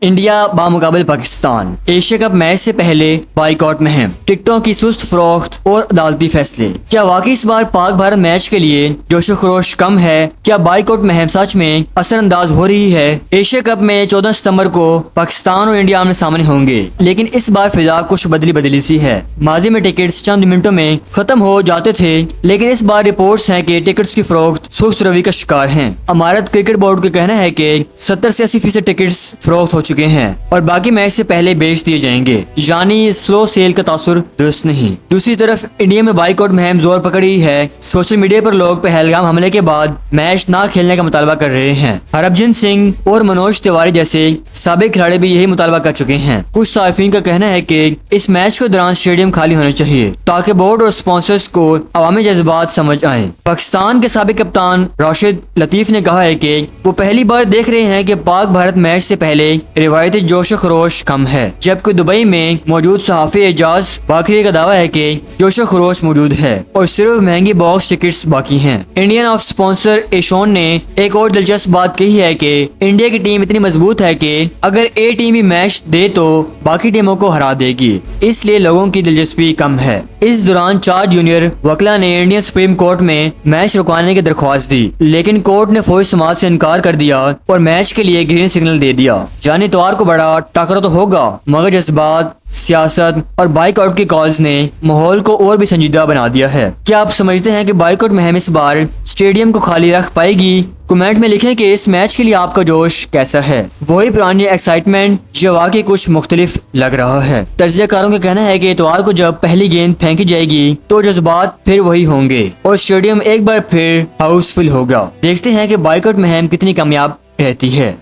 India بامقابل Pakistan Asia cup match سے پہلے بائیکاٹ مہم، ٹکٹوں کی سست فروخت اور عدالتی فیصلے۔ کیا واقعی اس بار پاک بھارت میچ کے لیے جوش و خروش کم ہے؟ کیا بائیکاٹ مہم سچ میں اثر انداز ہو رہی ہے؟ ایشیا کپ میں 14 ستمبر کو پاکستان اور انڈیا آمنے سامنے ہوں گے، لیکن اس بار فضا کچھ بدلی سی ہے۔ ماضی میں ٹکٹس چند منٹوں میں ختم ہو جاتے تھے، لیکن اس بار رپورٹس ہیں کہ ٹکٹس کی فروخت سست روی کا شکار ہیں۔ امارت کرکٹ بورڈ کا کہنا ہے کہ 70 سے 80% ٹکٹس فروخت ہو چکے ہیں اور باقی میچ سے پہلے بیچ دیے جائیں گے، یعنی سلو سیل کا تاثر درست نہیں۔ دوسری طرف انڈیا میں بائیکاٹ مہم زور پکڑی ہے۔ سوشل میڈیا پر لوگ پہلگام حملے کے بعد میچ نہ کھیلنے کا مطالبہ کر رہے ہیں۔ ہربھجن سنگھ اور منوج تیواری جیسے سابق کھلاڑی بھی یہی مطالبہ کر چکے ہیں۔ کچھ صارفین کا کہنا ہے کہ اس میچ کے دوران اسٹیڈیم خالی ہونے چاہیے تاکہ بورڈ اور اسپانسرز کو عوامی جذبات سمجھ آئیں۔ پاکستان کے سابق کپتان راشد لطیف نے کہا ہے کہ وہ پہلی بار دیکھ رہے ہیں کہ پاک بھارت میچ سے پہلے روایتی جوش و خروش کم ہے، جبکہ دبئی میں موجود صحافی اعجاز باقری کا دعویٰ ہے کہ جوش و خروش موجود ہے اور صرف مہنگی باکس ٹکٹس باقی ہیں۔ انڈین آف اسپانسر ایشون نے ایک اور دلچسپ بات کہی ہے کہ انڈیا کی ٹیم اتنی مضبوط ہے کہ اگر اے ٹیم بھی میچ دے تو باقی ٹیموں کو ہرا دے گی، اس لیے لوگوں کی دلچسپی کم ہے۔ اس دوران 4 جونیئر وکلا نے انڈین سپریم کورٹ میں میچ رکوانے کی درخواست دی، لیکن کورٹ نے فوری سماعت سے انکار کر دیا اور میچ کے لیے گرین سگنل دے دیا۔ یعنی اتوار کو بڑا ٹکرا تو ہوگا، مگر جذبات، سیاست اور بائیک آؤٹ کی کالز نے ماحول کو اور بھی سنجیدہ بنا دیا ہے۔ کیا آپ سمجھتے ہیں کہ بائیک آؤٹ مہم اس بار اسٹیڈیم کو خالی رکھ پائے گی؟ کمنٹ میں لکھیں کہ اس میچ کے لیے آپ کا جوش کیسا ہے۔ وہی پرانی ایکسائٹمنٹ یا واقعی کچھ مختلف لگ رہا ہے؟ تجزیہ کاروں کا کہنا ہے کہ اتوار کو جب پہلی گیند پھینکی جائے گی تو جذبات پھر وہی ہوں گے اور اسٹیڈیم ایک بار پھر ہاؤس فل ہوگا۔ دیکھتے ہیں کہ بائیک آؤٹ مہم کتنی کامیاب رہتی ہے۔